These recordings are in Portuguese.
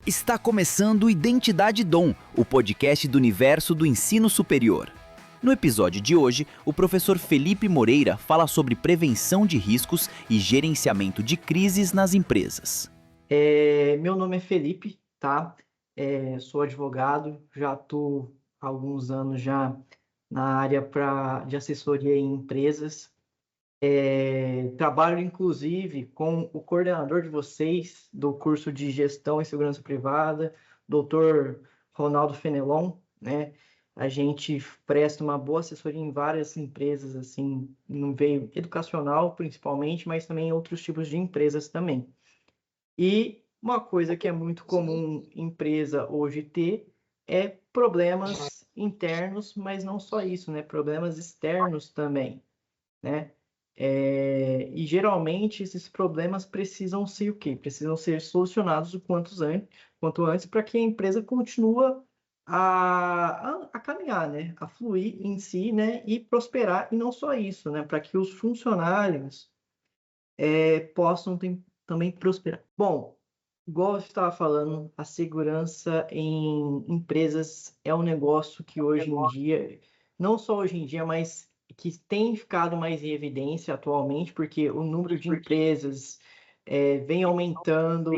Está começando Identidade Dom, o podcast do universo do ensino superior. No episódio de hoje, o professor Felipe Moreira fala sobre prevenção de riscos e gerenciamento de crises nas empresas. Meu nome é Felipe, tá? Sou advogado, já estou há alguns anos já na área de assessoria em empresas. Trabalho, inclusive, com o coordenador de vocês do curso de Gestão e Segurança Privada, Dr. Ronaldo Fenelon, né? A gente presta uma boa assessoria em várias empresas, assim, no meio educacional, principalmente, mas também em outros tipos de empresas também. E uma coisa que é muito comum empresa hoje ter é problemas internos, mas não só isso, né? Problemas externos também, né? E geralmente esses problemas precisam ser o quê? Precisam ser solucionados o quanto antes para que a empresa continue a caminhar, né? A fluir em si, né? E prosperar, e não só isso, né? Para que os funcionários possam também prosperar. Bom, igual eu estava falando, a segurança em empresas é um negócio que hoje em dia, não só hoje em dia, mas que tem ficado mais em evidência atualmente, porque o número de empresas vem aumentando,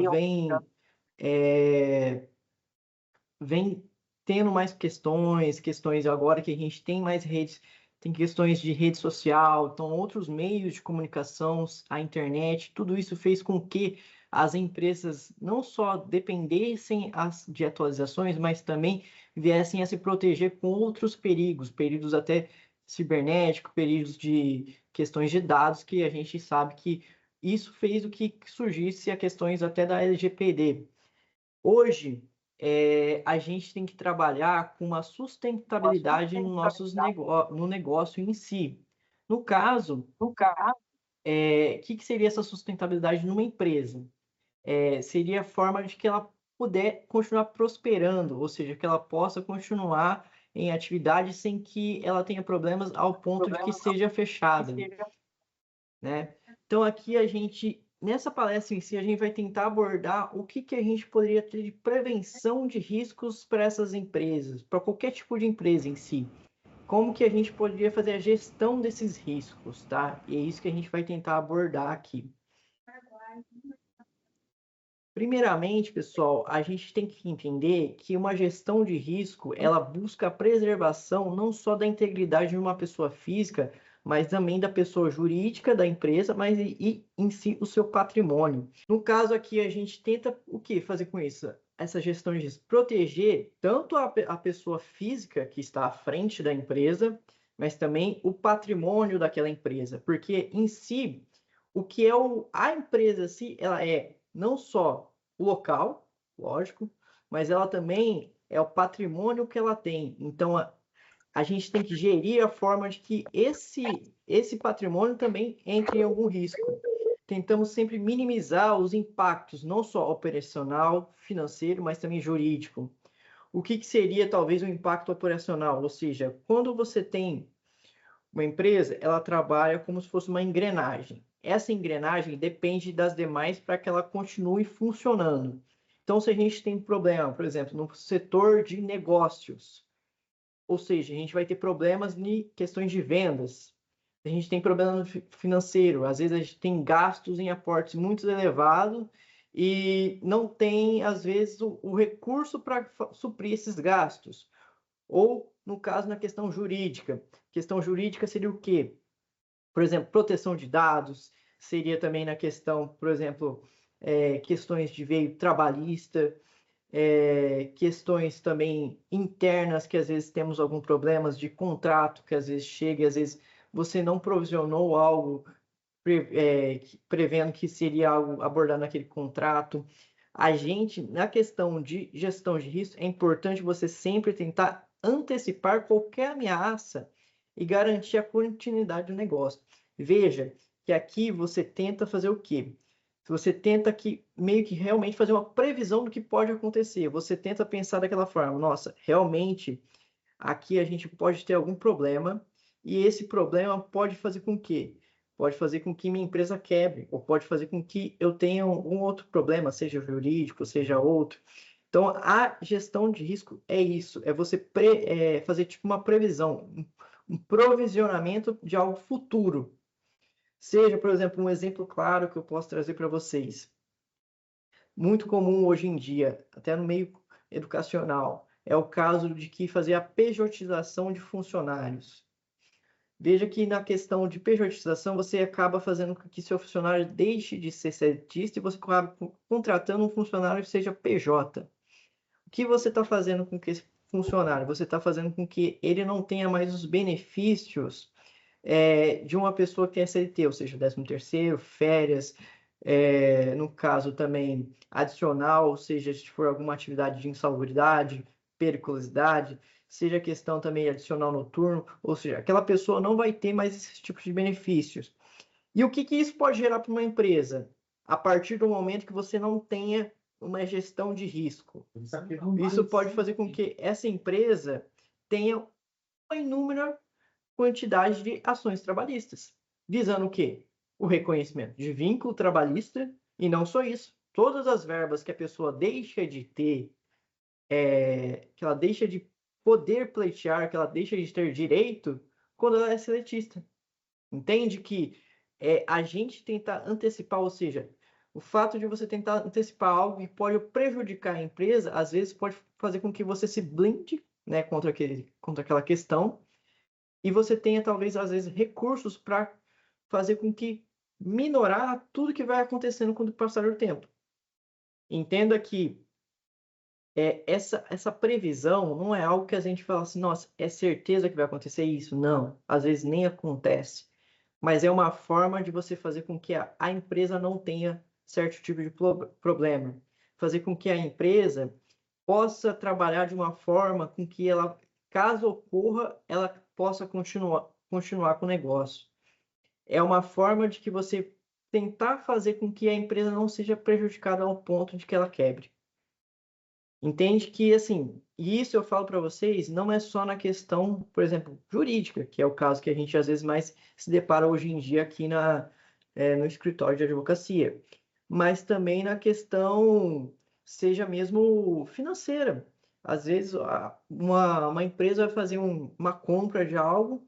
vem tendo mais questões agora que a gente tem mais redes, tem questões de rede social, então outros meios de comunicação, a internet, tudo isso fez com que as empresas não só dependessem de atualizações, mas também viessem a se proteger com outros perigos até cibernéticos, perigos de questões de dados, que a gente sabe que isso fez o que surgisse a questões até da LGPD. Hoje, a gente tem que trabalhar com uma sustentabilidade no negócio em si. No caso, que seria essa sustentabilidade numa empresa? Seria a forma de que ela puder continuar prosperando, ou seja, que ela possa continuar em atividade sem que ela tenha problemas ao ponto de que seja fechada, né? Então aqui nessa palestra em si, a gente vai tentar abordar o que a gente poderia ter de prevenção de riscos para essas empresas, para qualquer tipo de empresa em si. Como que a gente poderia fazer a gestão desses riscos, tá? E é isso que a gente vai tentar abordar aqui. Primeiramente, pessoal, a gente tem que entender que uma gestão de risco, ela busca a preservação não só da integridade de uma pessoa física, mas também da pessoa jurídica da empresa, mas e em si o seu patrimônio. No caso aqui, a gente tenta o que fazer com isso? Essa gestão de risco, proteger tanto a pessoa física que está à frente da empresa, mas também o patrimônio daquela empresa, porque em si, o que é a empresa, se ela é não só o local, lógico, mas ela também é o patrimônio que ela tem. Então, a gente tem que gerir a forma de que esse patrimônio também entre em algum risco. Tentamos sempre minimizar os impactos, não só operacional, financeiro, mas também jurídico. O que seria talvez um impacto operacional? Ou seja, quando você tem uma empresa, ela trabalha como se fosse uma engrenagem. Essa engrenagem depende das demais para que ela continue funcionando. Então, se a gente tem problema, por exemplo, no setor de negócios, ou seja, a gente vai ter problemas em questões de vendas, a gente tem problema financeiro, às vezes a gente tem gastos em aportes muito elevados e não tem, às vezes, o recurso para suprir esses gastos. Ou, no caso, na questão jurídica. Questão jurídica seria o quê? Por exemplo, proteção de dados, seria também na questão, por exemplo, questões de veio trabalhista, questões também internas, que às vezes temos alguns problemas de contrato, que às vezes chega e às vezes você não provisionou algo prevendo que seria algo abordado naquele contrato. A gente, na questão de gestão de risco, é importante você sempre tentar antecipar qualquer ameaça e garantir a continuidade do negócio. Veja que aqui você tenta fazer o quê? Você tenta meio que realmente fazer uma previsão do que pode acontecer. Você tenta pensar daquela forma, nossa, realmente aqui a gente pode ter algum problema e esse problema pode fazer com que pode fazer com que minha empresa quebre, ou pode fazer com que eu tenha um outro problema, seja jurídico, seja outro. Então, a gestão de risco é isso, é você fazer tipo uma previsão, um provisionamento de algo futuro. Seja, por exemplo, um exemplo claro que eu posso trazer para vocês. Muito comum hoje em dia, até no meio educacional, é o caso de que fazer a pejotização de funcionários. Veja que na questão de pejotização, você acaba fazendo com que seu funcionário deixe de ser CLTista e você acaba contratando um funcionário que seja PJ. O que você está fazendo com que esse funcionário? Você está fazendo com que ele não tenha mais os benefícios de uma pessoa que tem CLT, ou seja, 13º, férias, no caso também adicional, ou seja, se for alguma atividade de insalubridade, periculosidade, seja questão também adicional noturno, ou seja, aquela pessoa não vai ter mais esses tipos de benefícios. E o que isso pode gerar para uma empresa? A partir do momento que você não tenha uma gestão de risco. Isso pode fazer com que essa empresa tenha uma inúmera quantidade de ações trabalhistas, visando o quê? O reconhecimento de vínculo trabalhista e não só isso. Todas as verbas que a pessoa deixa de ter, que ela deixa de poder pleitear, que ela deixa de ter direito quando ela é seletista. Entende que a gente tentar antecipar, ou seja, o fato de você tentar antecipar algo que pode prejudicar a empresa, às vezes pode fazer com que você se blinde, né, contra aquela questão, e você tenha talvez às vezes recursos para fazer com que minorar tudo que vai acontecendo com o passar do tempo. Entenda que essa previsão não é algo que a gente fala assim, nossa, é certeza que vai acontecer isso? Não, às vezes nem acontece. Mas é uma forma de você fazer com que a empresa não tenha certo tipo de problema. Fazer com que a empresa possa trabalhar de uma forma com que ela, caso ocorra, ela possa continuar com o negócio. É uma forma de que você tentar fazer com que a empresa não seja prejudicada ao ponto de que ela quebre. Entende que, assim, e isso eu falo para vocês, não é só na questão, por exemplo, jurídica, que é o caso que a gente às vezes mais se depara hoje em dia aqui no escritório de advocacia, mas também na questão, seja mesmo financeira. Às vezes, uma empresa vai fazer uma compra de algo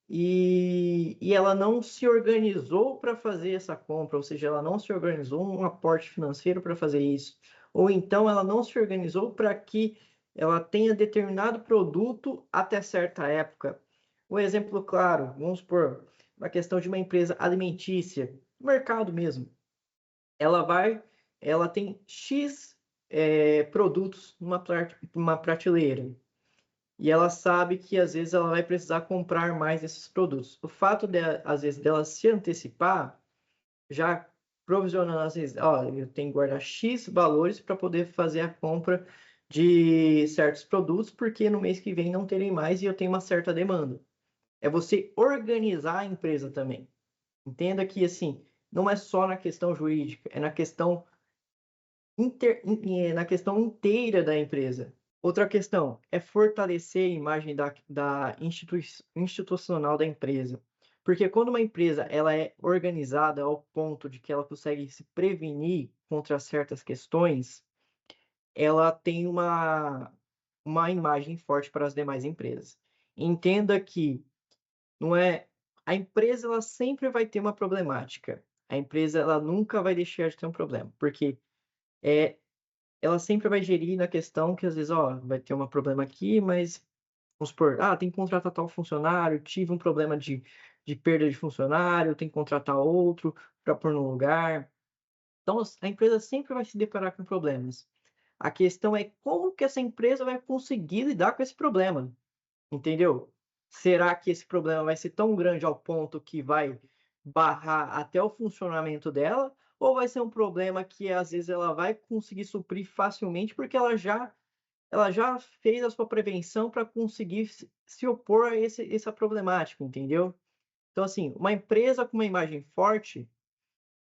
e ela não se organizou para fazer essa compra, ou seja, ela não se organizou um aporte financeiro para fazer isso, ou então ela não se organizou para que ela tenha determinado produto até certa época. Um exemplo claro, vamos supor, na questão de uma empresa alimentícia, mercado mesmo, ela tem X produtos numa prateleira e ela sabe que às vezes ela vai precisar comprar mais esses produtos. O fato de, às vezes, dela se antecipar, já provisionando, às vezes, ó, eu tenho que guardar X valores para poder fazer a compra de certos produtos, porque no mês que vem não terei mais e eu tenho uma certa demanda. É você organizar a empresa também. Entenda que, assim, não é só na questão jurídica, é na questão inteira da empresa. Outra questão é fortalecer a imagem da institucional da empresa. Porque quando uma empresa ela é organizada ao ponto de que ela consegue se prevenir contra certas questões, ela tem uma imagem forte para as demais empresas. Entenda que não é a empresa ela sempre vai ter uma problemática. A empresa ela nunca vai deixar de ter um problema, porque é ela sempre vai gerir na questão que às vezes, ó, vai ter um problema aqui, mas vamos supor, tem que contratar tal funcionário, tive um problema de perda de funcionário, tem que contratar outro para pôr no lugar. Então, a empresa sempre vai se deparar com problemas. A questão é como que essa empresa vai conseguir lidar com esse problema, entendeu? Será que esse problema vai ser tão grande ao ponto que vai barrar até o funcionamento dela? Ou vai ser um problema que às vezes ela vai conseguir suprir facilmente porque ela já fez a sua prevenção para conseguir se opor a essa problemática, entendeu? Então, assim, uma empresa com uma imagem forte,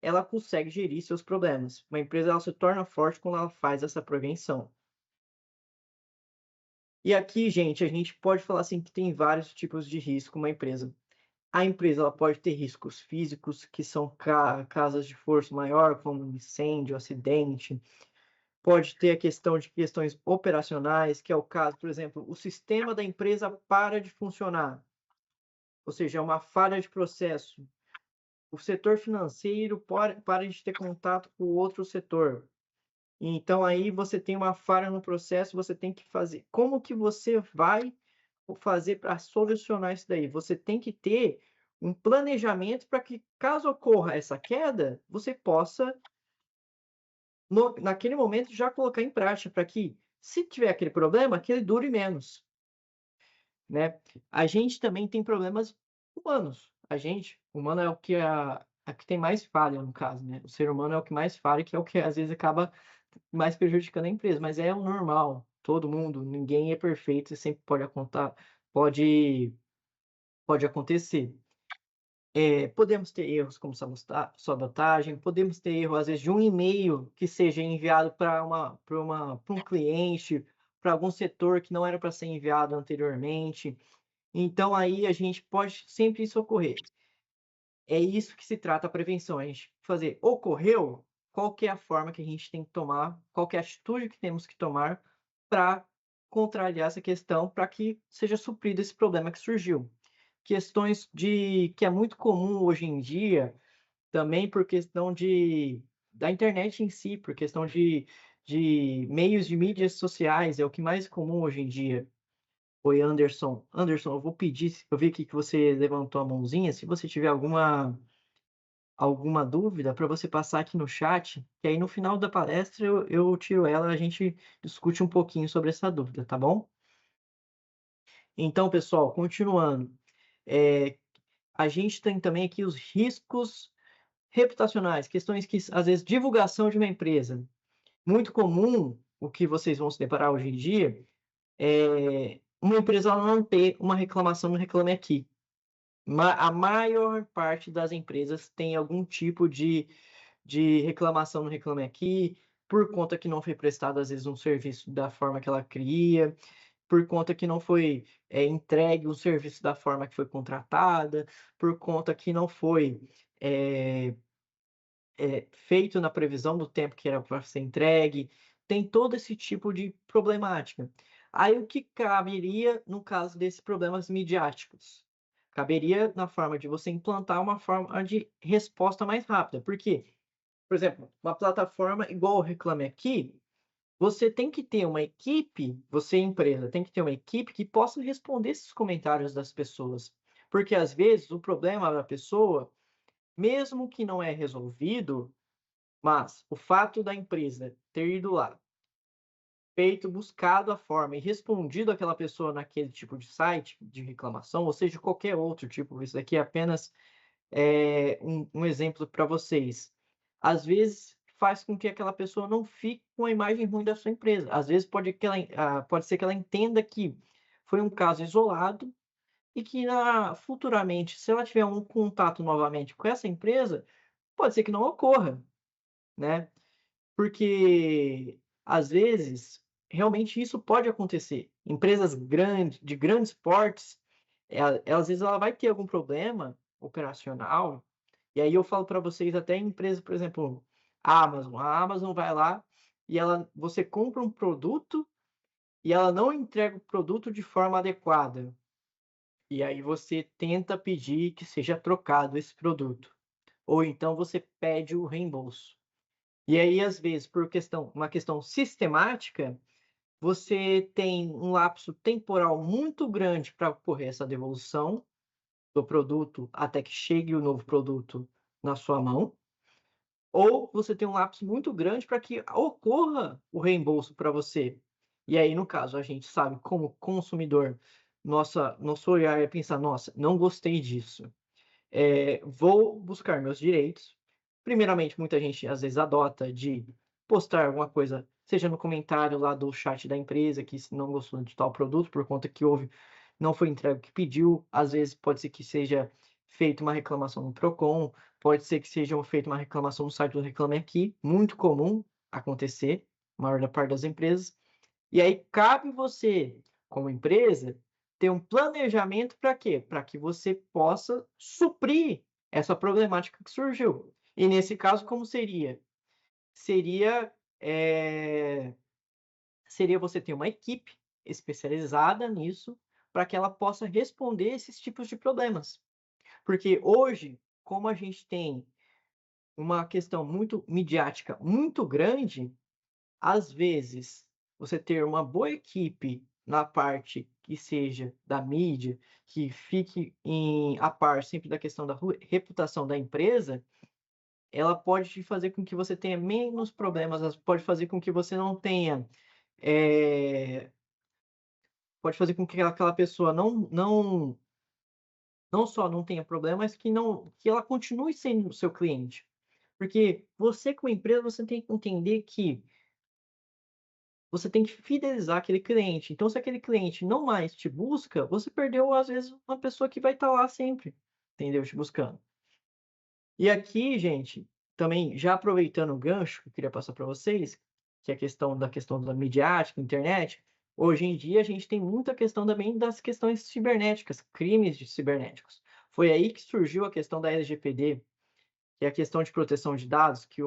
ela consegue gerir seus problemas. Uma empresa ela se torna forte quando ela faz essa prevenção. E aqui, gente, a gente pode falar assim que tem vários tipos de risco uma empresa. A empresa ela pode ter riscos físicos, que são casas de força maior, como incêndio, acidente, Pode ter a questão de questões operacionais, que é o caso, por exemplo, o sistema da empresa para de funcionar, ou seja, é uma falha de processo. O setor financeiro para de ter contato com o outro setor. Então aí você tem uma falha no processo, você tem que fazer. Como que você vai fazer para solucionar isso daí? Você tem que ter um planejamento para que, caso ocorra essa queda, você possa, naquele momento, já colocar em prática, para que, se tiver aquele problema, que ele dure menos, né? A gente também tem problemas humanos. A gente, humano é o que a que tem mais falha, no caso, né? O ser humano é o que mais falha, que é o que às vezes acaba mais prejudicando a empresa, mas é o normal. Todo mundo, ninguém é perfeito, e sempre pode pode acontecer. Podemos ter erros como sabotagem, podemos ter erro, às vezes, de um e-mail que seja enviado para um cliente, para algum setor que não era para ser enviado anteriormente. Então aí a gente pode sempre isso ocorrer. É isso que se trata a prevenção, a gente fazer ocorreu, qual que é a forma que a gente tem que tomar, qual que é a atitude que temos que tomar para contrariar essa questão, para que seja suprido esse problema que surgiu. Questões que é muito comum hoje em dia, também por questão da internet em si, por questão de meios de mídias sociais, é o que mais comum hoje em dia. Oi, Anderson. Anderson, eu vou pedir, eu vi aqui que você levantou a mãozinha, se você tiver alguma dúvida, para você passar aqui no chat, que aí no final da palestra eu tiro ela, a gente discute um pouquinho sobre essa dúvida, tá bom? Então, pessoal, continuando, eh, a gente tem também aqui os riscos reputacionais, questões que, às vezes, divulgação de uma empresa. Muito comum, o que vocês vão se deparar hoje em dia, é uma empresa ela não ter uma reclamação no Reclame Aqui. A maior parte das empresas tem algum tipo de reclamação no Reclame Aqui, por conta que não foi prestado, às vezes, um serviço da forma que ela queria, por conta que não foi, entregue o serviço da forma que foi contratada, por conta que não foi, eh feito na previsão do tempo que era para ser entregue, tem todo esse tipo de problemática. Aí o que caberia no caso desses problemas midiáticos? Caberia na forma de você implantar uma forma de resposta mais rápida, por quê? Por exemplo, uma plataforma igual o Reclame Aqui, você tem que ter uma equipe, você empresa, tem que ter uma equipe que possa responder esses comentários das pessoas, porque às vezes o problema da pessoa, mesmo que não é resolvido, mas o fato da empresa ter ido lá, feito, buscado a forma e respondido aquela pessoa naquele tipo de site de reclamação, ou seja, qualquer outro tipo, isso daqui é apenas um exemplo para vocês. Às vezes faz com que aquela pessoa não fique com a imagem ruim da sua empresa. Às vezes pode ser que ela entenda que foi um caso isolado e que futuramente, se ela tiver um contato novamente com essa empresa, pode ser que não ocorra, né? Porque, às vezes, realmente isso pode acontecer. Empresas de grandes portes, às vezes ela vai ter algum problema operacional, e aí eu falo para vocês até em empresas, por exemplo, a Amazon vai lá e você compra um produto e ela não entrega o produto de forma adequada, e aí você tenta pedir que seja trocado esse produto, ou então você pede o reembolso. E aí, às vezes, por uma questão sistemática, você tem um lapso temporal muito grande para ocorrer essa devolução do produto até que chegue o novo produto na sua mão, ou você tem um lapso muito grande para que ocorra o reembolso para você. E aí, no caso, a gente sabe como consumidor, nosso olhar é pensar: "Nossa, não gostei disso. Vou buscar meus direitos". Primeiramente, muita gente às vezes adota de postar alguma coisa, seja no comentário lá do chat da empresa, que se não gostou de tal produto por conta que não foi entregue o que pediu. Às vezes pode ser que seja feita uma reclamação no Procon, pode ser que seja feita uma reclamação no site do Reclame Aqui, muito comum acontecer, a maior da parte das empresas. E aí cabe você, como empresa, ter um planejamento para quê? Para que você possa suprir essa problemática que surgiu. E nesse caso, como seria? Seria seria você ter uma equipe especializada nisso, para que ela possa responder esses tipos de problemas. Porque hoje, como a gente tem uma questão muito midiática muito grande, às vezes, você ter uma boa equipe na parte que seja da mídia, que fique a par sempre da questão da reputação da empresa, ela pode te fazer com que você tenha menos problemas, ela pode fazer com que você não tenha, eh, pode fazer com que aquela pessoa não só não tenha problemas, que ela continue sendo o seu cliente. Porque você, como empresa, você tem que entender que você tem que fidelizar aquele cliente. Então, se aquele cliente não mais te busca, você perdeu, às vezes, uma pessoa que vai estar lá sempre, entendeu? Te buscando. E aqui, gente, também já aproveitando o gancho que eu queria passar para vocês, que é a questão da midiática, internet, hoje em dia a gente tem muita questão também das questões cibernéticas, crimes de cibernéticos. Foi aí que surgiu a questão da LGPD, que é a questão de proteção de dados, que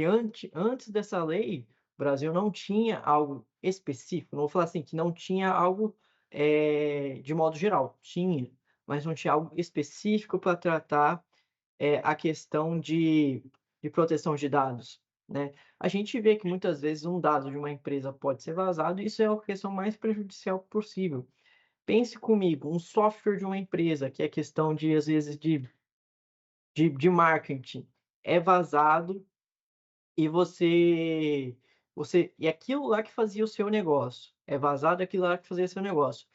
antes dessa lei, o Brasil não tinha algo específico, não vou falar assim, que não tinha algo, de modo geral, tinha, mas não tinha algo específico para tratar, a questão de proteção de dados, né. A gente vê que muitas vezes um dado de uma empresa pode ser vazado e isso é a questão mais prejudicial possível. Pense comigo, um software de uma empresa, que é questão de, às vezes, de marketing é vazado e e aquilo lá que fazia o seu negócio, é vazado aquilo lá que fazia seu negócio.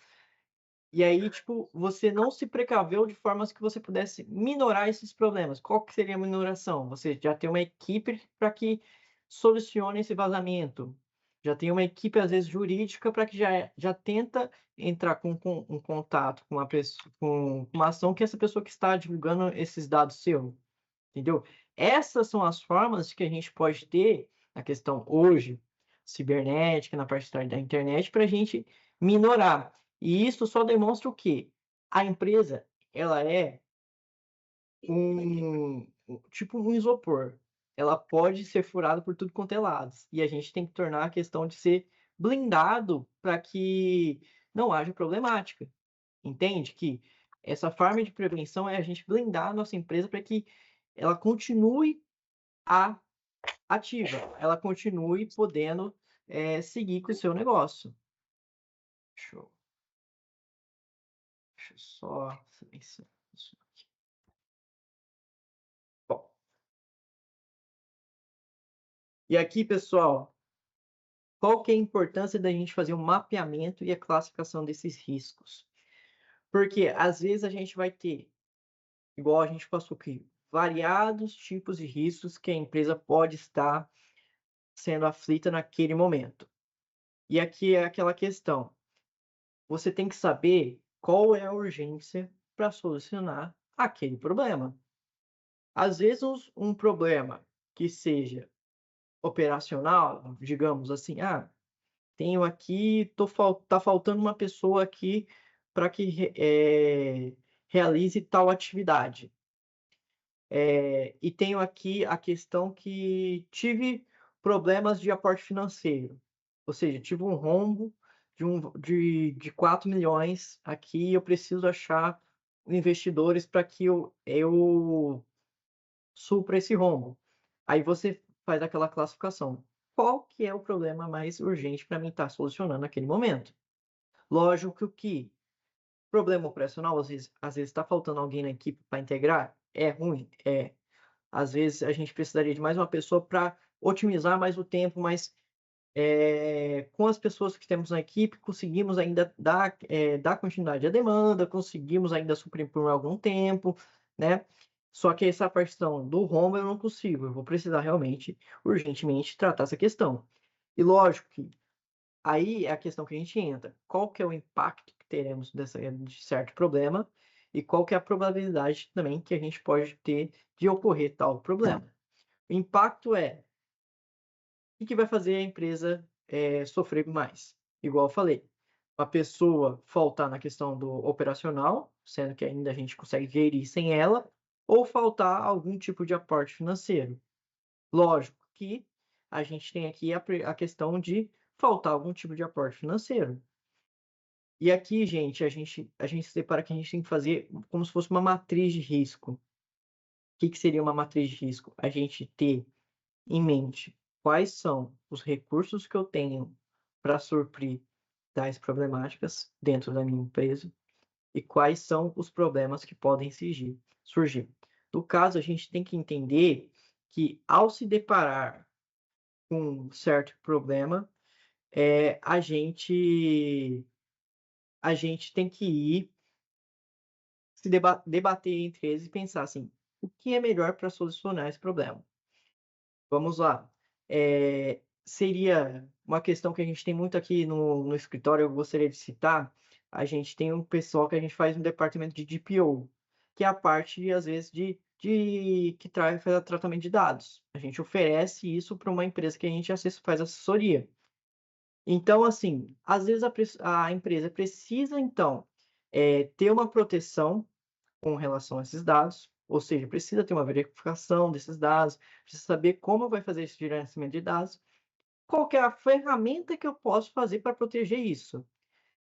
E aí, tipo, você não se precaveu de formas que você pudesse minorar esses problemas. Qual que seria a minoração? Você já tem uma equipe para que solucione esse vazamento. Já tem uma equipe, às vezes, jurídica para que já tenta entrar com um contato com uma pessoa, com uma ação que essa pessoa que está divulgando esses dados seu. Entendeu? Essas são as formas que a gente pode ter na questão hoje cibernética, na parte da internet, para a gente minorar. E isso só demonstra o quê? A empresa, ela é tipo um isopor. Ela pode ser furada por tudo quanto é lados. E a gente tem que tornar a questão de ser blindado para que não haja problemática. Entende que essa forma de prevenção é a gente blindar a nossa empresa para que ela continue a ativa, ela continue podendo, seguir com o seu negócio. Deixa eu deixa eu só silenciar isso aqui. Bom, e aqui, pessoal, qual que é a importância da gente fazer o mapeamento e a classificação desses riscos? Porque às vezes a gente vai ter, igual a gente passou aqui, variados tipos de riscos que a empresa pode estar sendo aflita naquele momento. E aqui é aquela questão, você tem que saber qual é a urgência para solucionar aquele problema. Às vezes, um problema que seja operacional, digamos assim, tenho aqui, tá faltando uma pessoa aqui para que realize tal atividade. E tenho aqui a questão que tive problemas de aporte financeiro, ou seja, tive um rombo de 4 milhões aqui, eu preciso achar investidores para que eu supra esse rombo. Aí você faz aquela classificação. Qual que é o problema mais urgente para mim estar solucionando naquele momento? Lógico que problema operacional, às vezes está faltando alguém na equipe para integrar, é ruim, é. Às vezes a gente precisaria de mais uma pessoa para otimizar mais o tempo, mas, com as pessoas que temos na equipe, conseguimos ainda dar continuidade à demanda, conseguimos ainda suprir por algum tempo, né. Só que essa questão do rombo eu não consigo, eu vou precisar realmente, urgentemente, tratar essa questão. E lógico que aí é a questão que a gente entra, qual que é o impacto que teremos de certo problema, e qual que é a probabilidade também que a gente pode ter de ocorrer tal problema. O impacto é, o que vai fazer a empresa, sofrer mais? Igual eu falei, a pessoa faltar na questão do operacional, sendo que ainda a gente consegue gerir sem ela, ou faltar algum tipo de aporte financeiro. Lógico que a gente tem aqui a questão de faltar algum tipo de aporte financeiro. E aqui, gente, a gente se depara que a gente tem que fazer como se fosse uma matriz de risco. O que que seria uma matriz de risco? A gente ter em mente quais são os recursos que eu tenho para suprir tais problemáticas dentro da minha empresa e quais são os problemas que podem surgir. No caso, a gente tem que entender que ao se deparar com um certo problema, a gente tem que ir se debater entre eles e pensar assim: o que é melhor para solucionar esse problema? Vamos lá. Seria uma questão que a gente tem muito aqui no escritório, eu gostaria de citar. A gente tem um pessoal que a gente faz no departamento de DPO, que é a parte, às vezes, de que faz o tratamento de dados. A gente oferece isso para uma empresa que a gente faz assessoria. Então, assim, às vezes a empresa precisa, então, ter uma proteção com relação a esses dados, ou seja, precisa ter uma verificação desses dados, precisa saber como vai fazer esse gerenciamento de dados. Qual que é a ferramenta que eu posso fazer para proteger isso?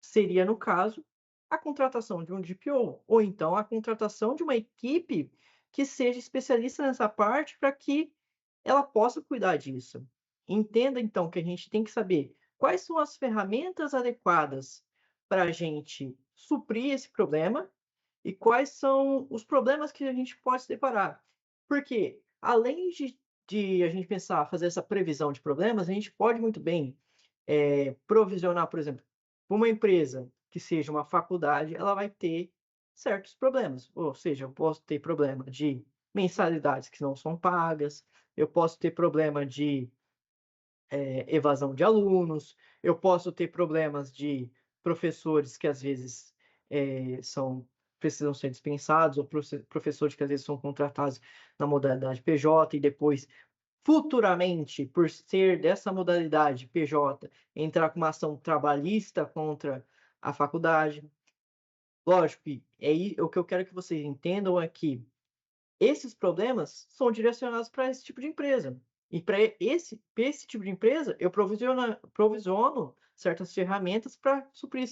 Seria, no caso, a contratação de um DPO, ou então a contratação de uma equipe que seja especialista nessa parte para que ela possa cuidar disso. Entenda, então, que a gente tem que saber quais são as ferramentas adequadas para a gente suprir esse problema e quais são os problemas que a gente pode se deparar. Porque, além de a gente pensar, fazer essa previsão de problemas, a gente pode muito bem provisionar, por exemplo, para uma empresa que seja uma faculdade, ela vai ter certos problemas. Ou seja, eu posso ter problema de mensalidades que não são pagas, eu posso ter problema de evasão de alunos, eu posso ter problemas de professores que às vezes precisam ser dispensados, ou professores que às vezes são contratados na modalidade PJ e depois, futuramente, por ser dessa modalidade PJ, entrar com uma ação trabalhista contra a faculdade. Lógico que o que eu quero que vocês entendam é que esses problemas são direcionados para esse tipo de empresa. E para esse tipo de empresa, eu provisiono certas ferramentas para suprir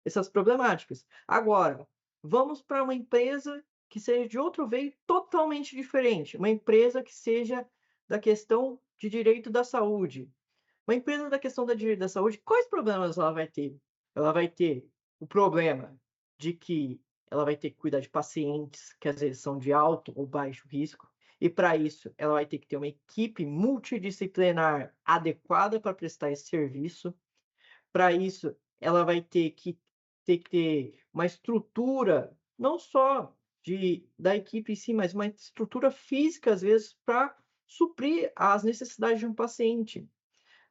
essas problemáticas. Agora, vamos para uma empresa que seja de outro veio totalmente diferente, uma empresa que seja da questão de direito da saúde. Uma empresa da questão da direito da saúde, quais problemas ela vai ter? Ela vai ter o problema de que ela vai ter que cuidar de pacientes que às vezes são de alto ou baixo risco, e para isso ela vai ter que ter uma equipe multidisciplinar adequada para prestar esse serviço. Para isso, ela vai ter uma estrutura, não só da equipe em si, mas uma estrutura física, às vezes, para suprir as necessidades de um paciente.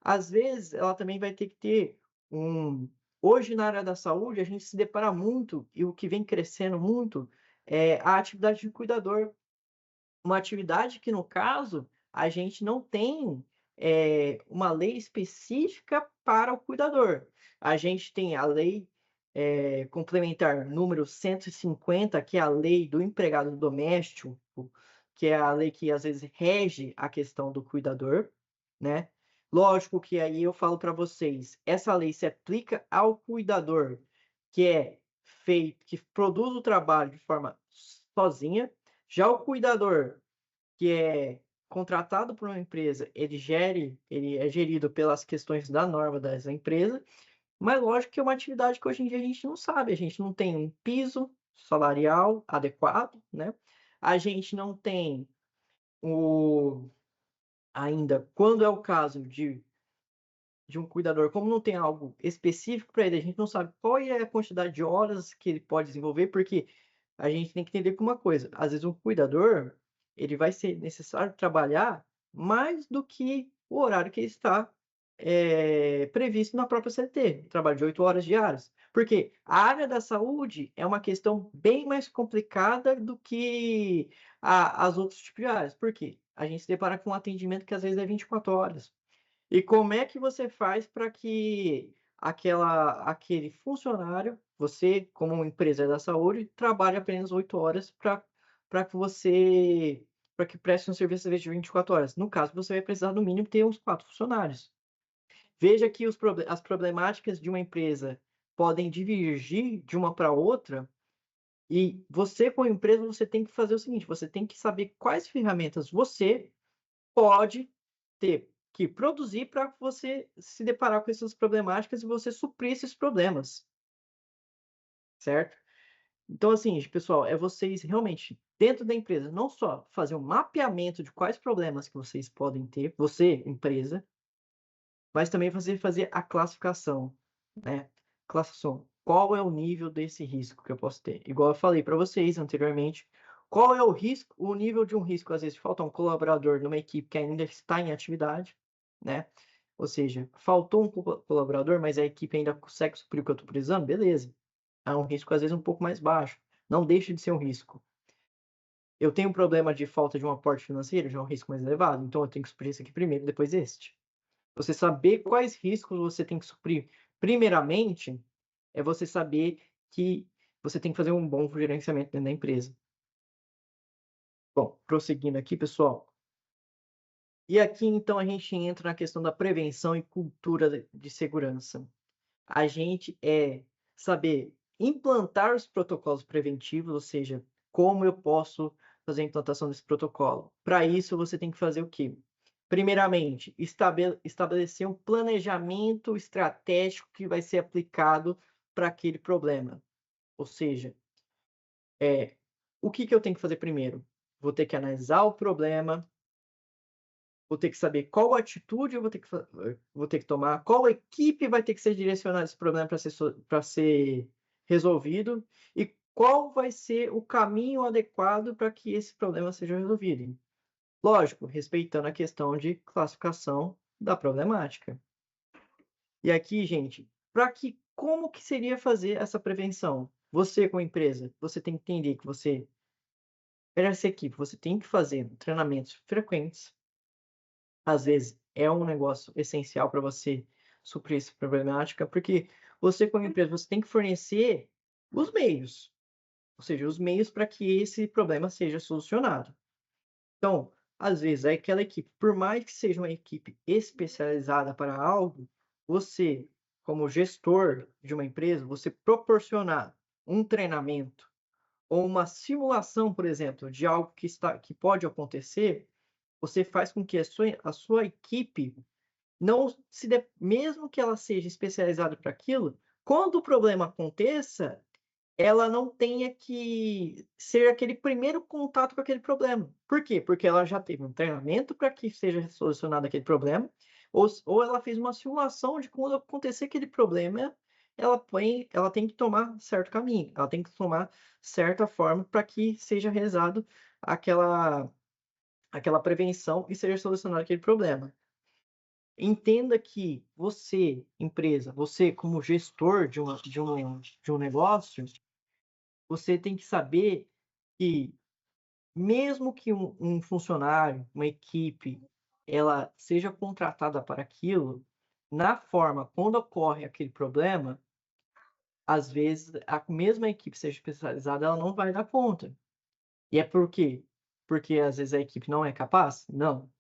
Às vezes, ela também vai ter que ter um hoje, na área da saúde, a gente se depara muito, e o que vem crescendo muito, é a atividade de cuidador. Uma atividade que, no caso, a gente não tem, uma lei específica para o cuidador. A gente tem a lei, complementar número 150, que é a lei do empregado doméstico, que é a lei que, às vezes, rege a questão do cuidador, né. Lógico que aí eu falo para vocês, essa lei se aplica ao cuidador que produz o trabalho de forma sozinha. Já o cuidador que é contratado por uma empresa, ele é gerido pelas questões da norma dessa empresa, mas lógico que é uma atividade que hoje em dia a gente não sabe, a gente não tem um piso salarial adequado, né, a gente não tem o ainda, quando é o caso de um cuidador, como não tem algo específico para ele, a gente não sabe qual é a quantidade de horas que ele pode desenvolver, porque a gente tem que entender que uma coisa, às vezes um cuidador, ele vai ser necessário trabalhar mais do que o horário que está, previsto na própria CLT, trabalho de 8 horas diárias. Porque a área da saúde é uma questão bem mais complicada do que as outros tipos de áreas. Por quê? A gente se depara com um atendimento que às vezes é 24 horas. E como é que você faz para que aquele funcionário, você como empresa da saúde, trabalhe apenas 8 horas para que você para que preste um serviço de 24 horas. No caso, você vai precisar, no mínimo, ter uns 4 funcionários. Veja que as problemáticas de uma empresa podem divergir de uma para outra, e você, como empresa, você tem que fazer o seguinte: você tem que saber quais ferramentas você pode ter que produzir para você se deparar com essas problemáticas e você suprir esses problemas, certo? Então, assim, pessoal, é vocês realmente, dentro da empresa, não só fazer um mapeamento de quais problemas que vocês podem ter, você, empresa, mas também fazer a classificação, né? Classificação. Qual é o nível desse risco que eu posso ter? Igual eu falei para vocês anteriormente, qual é o risco, o nível de um risco, às vezes falta um colaborador numa equipe que ainda está em atividade, né? Ou seja, faltou um colaborador, mas a equipe ainda consegue suprir o que eu estou precisando, beleza. É um risco, às vezes, um pouco mais baixo. Não deixa de ser um risco. Eu tenho um problema de falta de um aporte financeiro, já é um risco mais elevado, então eu tenho que suprir esse aqui primeiro, depois este. Você saber quais riscos você tem que suprir primeiramente, é você saber que você tem que fazer um bom gerenciamento dentro da empresa. Bom, prosseguindo aqui, pessoal. E aqui, então, a gente entra na questão da prevenção e cultura de segurança. A gente saber implantar os protocolos preventivos, ou seja, como eu posso fazer a implantação desse protocolo. Para isso, você tem que fazer o quê? Primeiramente, estabelecer um planejamento estratégico que vai ser aplicado para aquele problema. Ou seja, o que eu tenho que fazer primeiro? Vou ter que analisar o problema, vou ter que saber qual atitude eu vou ter que tomar, qual equipe vai ter que ser direcionada esse problema para ser resolvido e qual vai ser o caminho adequado para que esse problema seja resolvido. Lógico, respeitando a questão de classificação da problemática. E aqui, gente, como que seria fazer essa prevenção? Você, como empresa, você tem que entender que para essa equipe, você tem que fazer treinamentos frequentes. Às vezes, é um negócio essencial para você suprir essa problemática, porque você, como empresa, você tem que fornecer os meios, ou seja, os meios para que esse problema seja solucionado. Então, às vezes, aquela equipe, por mais que seja uma equipe especializada para algo, você, como gestor de uma empresa, você proporcionar um treinamento ou uma simulação, por exemplo, de algo que pode acontecer, você faz com que a sua equipe não se dê, mesmo que ela seja especializada para aquilo, quando o problema aconteça, ela não tenha que ser aquele primeiro contato com aquele problema. Por quê? Porque ela já teve um treinamento para que seja solucionado aquele problema, ou ela fez uma simulação de quando acontecer aquele problema, ela tem que tomar certo caminho, ela tem que tomar certa forma para que seja realizado aquela, aquela prevenção e seja solucionado aquele problema. Entenda que você, empresa, você como gestor de um negócio, você tem que saber que, mesmo que um funcionário, uma equipe, ela seja contratada para aquilo, na forma, quando ocorre aquele problema, às vezes a mesma equipe seja especializada, ela não vai dar conta. E é por quê? Porque às vezes a equipe não é capaz? Não.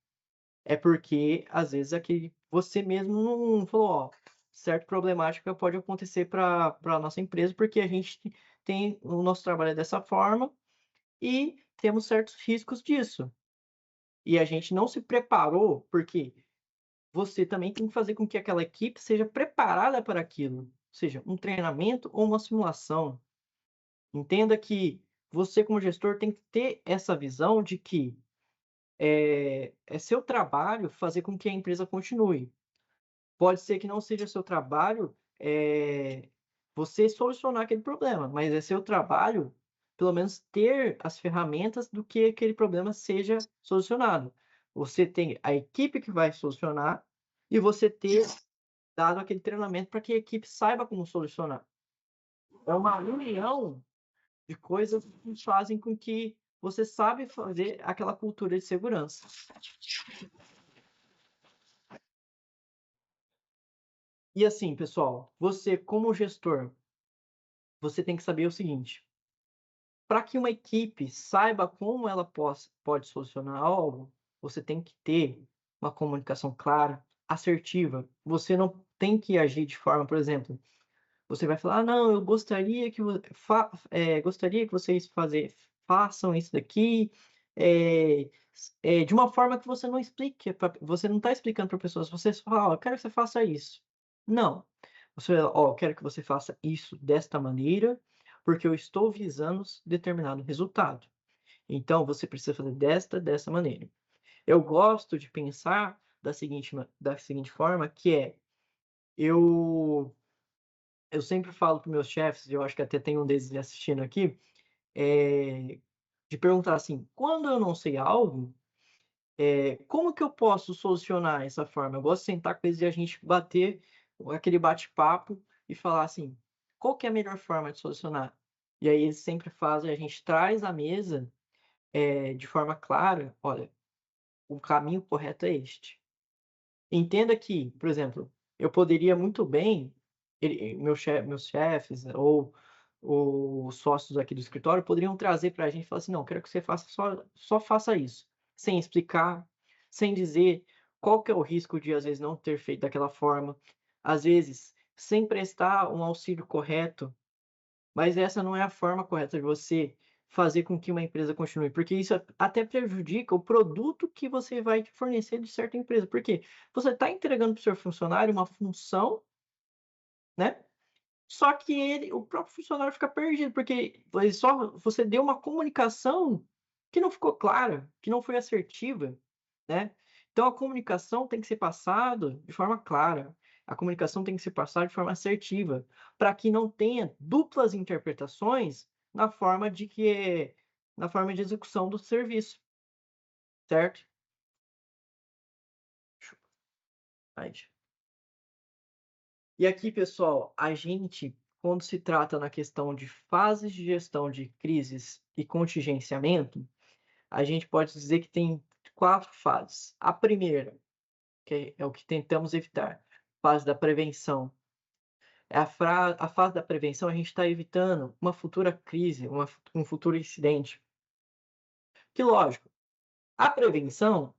É porque às vezes você mesmo não falou, ó, certa problemática pode acontecer para a nossa empresa, porque a gente tem o nosso trabalho é dessa forma e temos certos riscos disso. E a gente não se preparou, porque você também tem que fazer com que aquela equipe seja preparada para aquilo, ou seja, um treinamento ou uma simulação. Entenda que você, como gestor, tem que ter essa visão de que é seu trabalho fazer com que a empresa continue. Pode ser que não seja seu trabalho, você solucionar aquele problema, mas é seu trabalho, pelo menos, ter as ferramentas do que aquele problema seja solucionado. Você tem a equipe que vai solucionar e você ter dado aquele treinamento para que a equipe saiba como solucionar. É uma união de coisas que fazem com que você sabe fazer aquela cultura de segurança. E assim, pessoal, você como gestor, você tem que saber o seguinte: Para que uma equipe saiba como ela pode solucionar algo, você tem que ter uma comunicação clara, assertiva. Você não tem que agir de forma, por exemplo, você vai falar: "Ah, não, eu gostaria que gostaria que vocês façam isso daqui", de uma forma que você não explique você não está explicando para pessoas, você só fala: "Ó, eu quero que você faça isso". Não, você: "Ó, eu quero que você faça isso desta maneira, porque eu estou visando determinado resultado. Então você precisa fazer dessa maneira". Eu gosto de pensar da seguinte forma, que é, eu eu sempre falo para meus chefes, eu acho que até tem um deles assistindo aqui, de perguntar assim: "Quando eu não sei algo, como que eu posso solucionar essa forma?". Eu gosto de sentar com eles e a gente bater aquele bate-papo e falar assim: "Qual que é a melhor forma de solucionar?". E aí eles sempre fazem, a gente traz à mesa, de forma clara: "Olha, o caminho correto é este". Entenda que, por exemplo, eu poderia muito bem, meus chefes ou os sócios aqui do escritório poderiam trazer para a gente e falar assim: "Não, quero que você faça só faça isso", sem explicar, sem dizer qual que é o risco de, às vezes, não ter feito daquela forma, às vezes, sem prestar um auxílio correto, mas essa não é a forma correta de você fazer com que uma empresa continue, porque isso até prejudica o produto que você vai fornecer de certa empresa. Por quê? Você está entregando para o seu funcionário uma função, né, só que o próprio funcionário fica perdido, porque você deu uma comunicação que não ficou clara, que não foi assertiva, né. Então a comunicação tem que ser passada de forma clara, a comunicação tem que ser passada de forma assertiva, para que não tenha duplas interpretações na forma de execução do serviço, certo? Deixa E aqui, pessoal, a gente, quando se trata na questão de fases de gestão de crises e contingenciamento, a gente pode dizer que tem 4 fases. A primeira, que é o que tentamos evitar, fase da prevenção. A fase da prevenção, a gente está evitando uma futura crise, um futuro incidente. Que lógico, a prevenção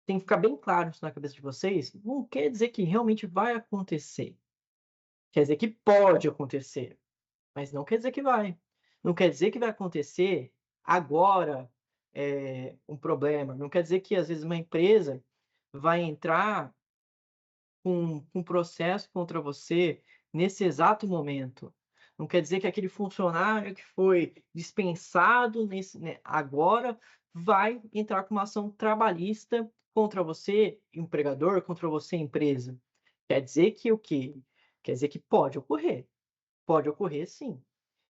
tem que ficar bem claro isso na cabeça de vocês, não quer dizer que realmente vai acontecer, quer dizer que pode acontecer. Mas não quer dizer que vai. Não quer dizer que vai acontecer agora, um problema, não quer dizer que às vezes uma empresa vai entrar com processo contra você nesse exato momento. Não quer dizer que aquele funcionário que foi dispensado agora vai entrar com uma ação trabalhista contra você, empregador, contra você, empresa. Quer dizer que o quê? Quer dizer que pode ocorrer. Pode ocorrer sim.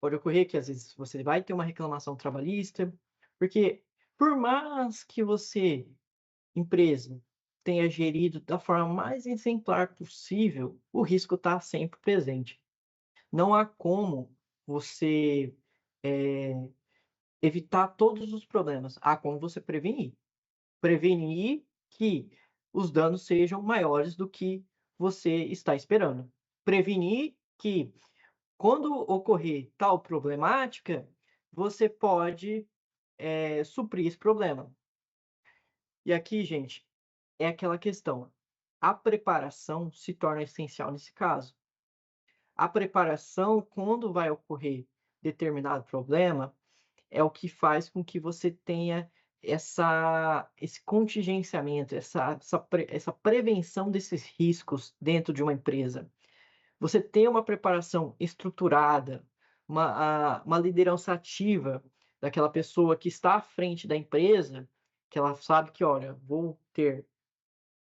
Pode ocorrer que às vezes você vai ter uma reclamação trabalhista, porque por mais que você, empresa, tenha gerido da forma mais exemplar possível, o risco está sempre presente. Não há como você, eh, evitar todos os problemas, há como você prevenir. Prevenir que os danos sejam maiores do que você está esperando. Prevenir que quando ocorrer tal problemática, você pode, suprir esse problema. E aqui, gente, é aquela questão, a preparação se torna essencial nesse caso. A preparação, quando vai ocorrer determinado problema, é o que faz com que você tenha esse contingenciamento, essa prevenção desses riscos dentro de uma empresa. Você ter uma preparação estruturada, uma liderança ativa daquela pessoa que está à frente da empresa, que ela sabe que: "Olha, vou ter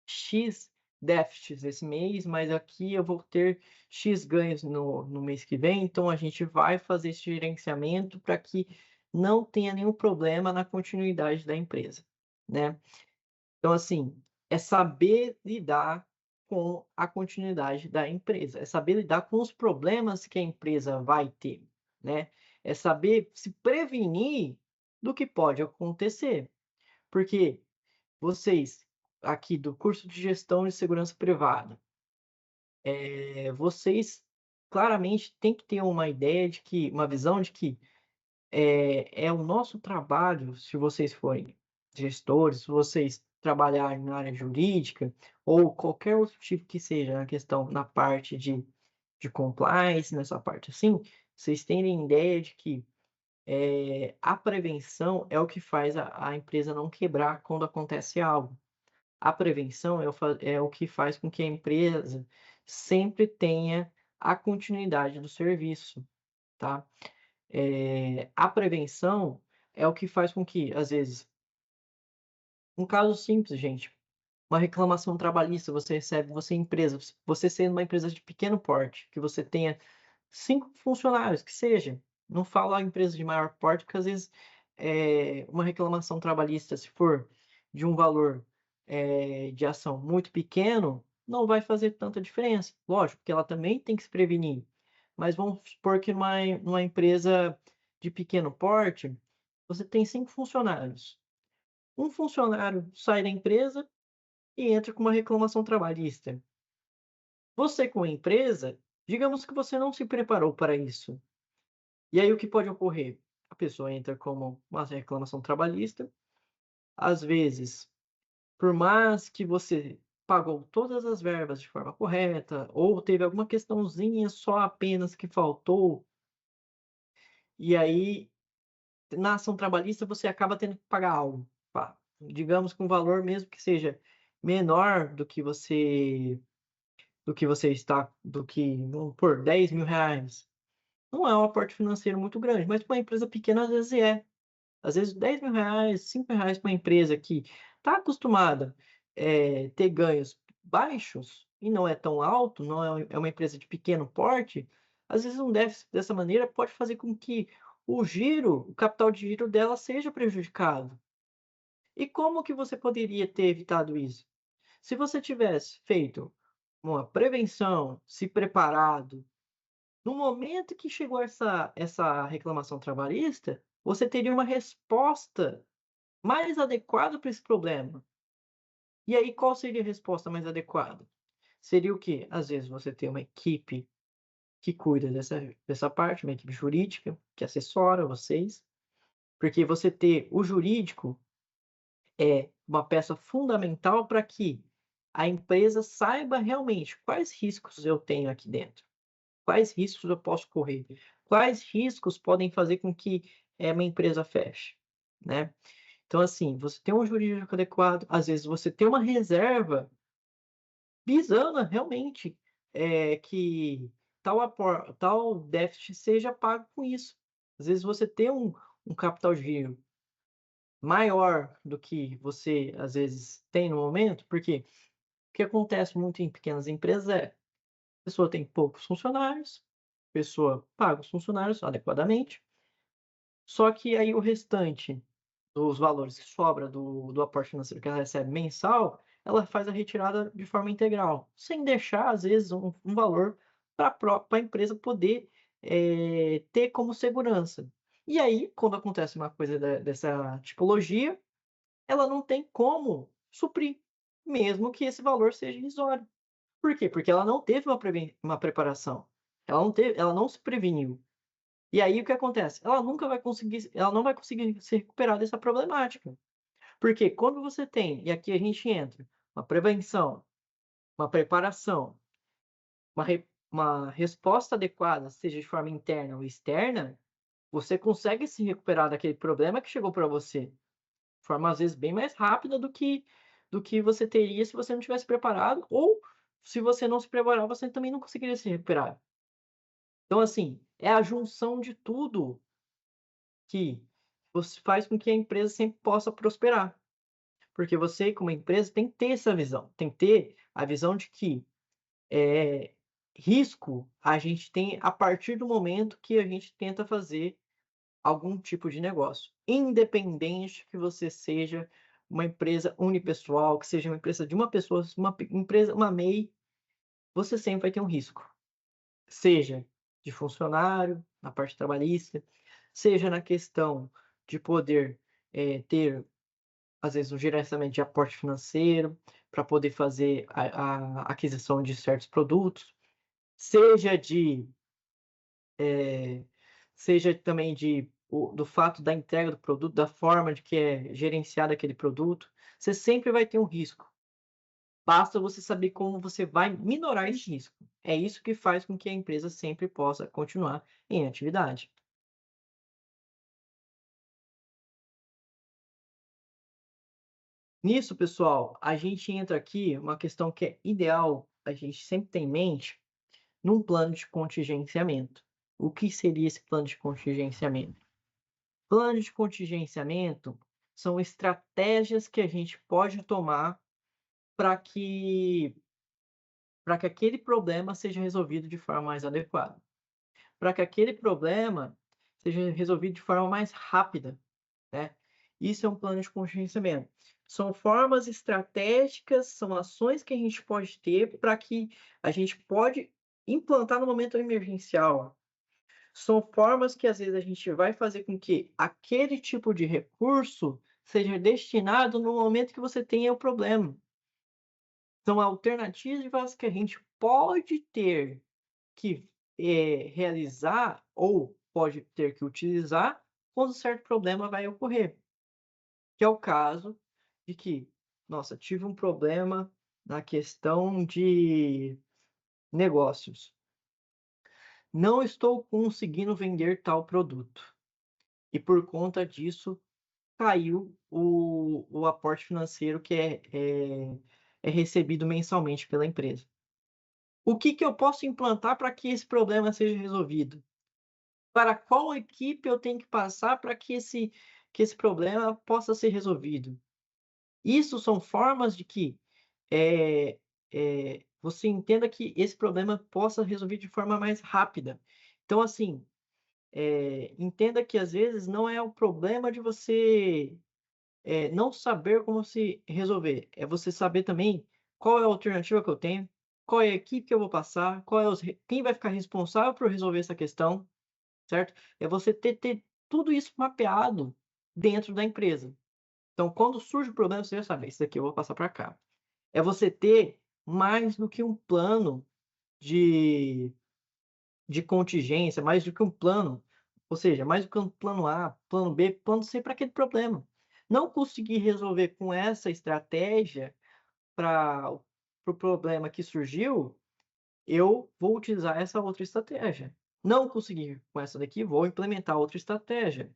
X déficits esse mês, mas aqui eu vou ter X ganhos no mês que vem, então a gente vai fazer esse gerenciamento para que não tenha nenhum problema na continuidade da empresa", né. Então, assim, é saber lidar com a continuidade da empresa, é saber lidar com os problemas que a empresa vai ter, né. É saber se prevenir do que pode acontecer, porque vocês aqui do curso de gestão de segurança privada, vocês claramente têm que ter uma ideia de que uma visão de que é o nosso trabalho, se vocês forem gestores, se vocês trabalharem na área jurídica ou qualquer outro tipo que seja na questão na parte de compliance, nessa parte assim, vocês terem ideia de que, a prevenção é o que faz a empresa não quebrar quando acontece algo. A prevenção é o que faz com que a empresa sempre tenha a continuidade do serviço, tá. A prevenção é o que faz com que, às vezes um caso simples, gente, uma reclamação trabalhista você recebe, você é empresa, você sendo uma empresa de pequeno porte, que você tenha 5 funcionários, que seja, não falo a empresa de maior porte, porque às vezes, uma reclamação trabalhista, se for de um valor, de ação muito pequeno, não vai fazer tanta diferença. Lógico que ela também tem que se prevenir, mas vamos supor que numa empresa de pequeno porte, você tem 5 funcionários. Um funcionário sai da empresa e entra com uma reclamação trabalhista. Você, como empresa, digamos que você não se preparou para isso. E aí o que pode ocorrer? A pessoa entra como uma reclamação trabalhista, às vezes, por mais que você pagou todas as verbas de forma correta, ou teve alguma questãozinha só apenas que faltou, e aí na ação trabalhista você acaba tendo que pagar algo, pá, digamos que um valor mesmo que seja menor do que, vamos supor, R$ 10.000. Não é um aporte financeiro muito grande, mas para uma empresa pequena às vezes é. Às vezes R$ 10.000, R$ 5.000 para uma empresa que está acostumada, ter ganhos baixos e não é tão alto, não é uma empresa de pequeno porte, às vezes um déficit dessa maneira pode fazer com que o capital de giro dela seja prejudicado. E como que você poderia ter evitado isso? Se você tivesse feito uma prevenção, se preparado, no momento que chegou essa reclamação trabalhista, você teria uma resposta mais adequada para esse problema. E aí qual seria a resposta mais adequada? Seria o quê? Às vezes você tem uma equipe que cuida dessa parte, uma equipe jurídica que assessora vocês, porque você ter o jurídico é uma peça fundamental para que a empresa saiba realmente quais riscos eu tenho aqui dentro. Quais riscos eu posso correr? Quais riscos podem fazer com que, uma empresa feche, né. Então, assim, você tem um jurídico adequado, às vezes você tem uma reserva visando realmente, que tal déficit seja pago com isso. Às vezes você tem um capital giro maior do que você, às vezes, tem no momento, porque o que acontece muito em pequenas empresas é pessoa tem poucos funcionários, pessoa paga os funcionários adequadamente, só que aí o restante dos valores que sobra do aporte financeiro que ela recebe mensal, ela faz a retirada de forma integral, sem deixar, às vezes, um valor para a empresa poder, ter como segurança. E aí, quando acontece uma coisa dessa tipologia, ela não tem como suprir, mesmo que esse valor seja irrisório. Por quê? Porque ela não teve uma preparação, ela não se preveniu. E aí o que acontece? Ela não vai conseguir se recuperar dessa problemática. Porque quando você tem, e aqui a gente entra, uma prevenção, uma preparação, uma resposta adequada, seja de forma interna ou externa, você consegue se recuperar daquele problema que chegou para você, de forma às vezes bem mais rápida do que você teria se você não tivesse preparado, ou se você não se preparar, você também não conseguiria se recuperar. Então, assim, é a junção de tudo que você faz com que a empresa sempre possa prosperar. Porque você, como empresa, tem que ter essa visão, tem que ter a visão de que, risco a gente tem a partir do momento que a gente tenta fazer algum tipo de negócio, independente que você seja uma empresa unipessoal, que seja uma empresa de uma pessoa, empresa, uma MEI, você sempre vai ter um risco. Seja de funcionário, na parte trabalhista, seja na questão de poder, ter, às vezes, um gerenciamento de aporte financeiro, para poder fazer a aquisição de certos produtos, seja de, seja também de do fato da entrega do produto, da forma de que é gerenciado aquele produto, você sempre vai ter um risco. Basta você saber como você vai minorar esse risco. É isso que faz com que a empresa sempre possa continuar em atividade. Nisso, pessoal, a gente entra aqui uma questão que é ideal, a gente sempre tem em mente, num plano de contingenciamento. O que seria esse plano de contingenciamento? Plano de contingenciamento são estratégias que a gente pode tomar para que aquele problema seja resolvido de forma mais adequada, para que aquele problema seja resolvido de forma mais rápida, né. Isso é um plano de contingenciamento. São formas estratégicas, são ações que a gente pode ter para que a gente pode implantar no momento emergencial. São formas que às vezes a gente vai fazer com que aquele tipo de recurso seja destinado no momento que você tenha o problema. São alternativas que a gente pode ter que, realizar ou pode ter que utilizar quando certo problema vai ocorrer, que é o caso de que, nossa, tive um problema na questão de negócios. Não estou conseguindo vender tal produto e por conta disso caiu o aporte financeiro que é recebido mensalmente pela empresa. O que que eu posso implantar para que esse problema seja resolvido? Para qual equipe eu tenho que passar para que esse problema possa ser resolvido? Isso são formas de que, eh você entenda que esse problema possa resolver de forma mais rápida. Então, assim, entenda que às vezes não é o problema de você, não saber como se resolver, é você saber também qual é a alternativa que eu tenho, qual é a equipe que eu vou passar, qual é os re quem vai ficar responsável por resolver essa questão, certo? É você ter tudo isso mapeado dentro da empresa. Então, quando surge o problema, você já sabe: "Esse daqui eu vou passar para cá". É você ter mais do que um plano de contingência, mais do que um plano, ou seja, mais do que um plano A, plano B, plano C para aquele problema. Não conseguir resolver com essa estratégia para o problema que surgiu, eu vou utilizar essa outra estratégia. Não conseguir com essa daqui, vou implementar outra estratégia,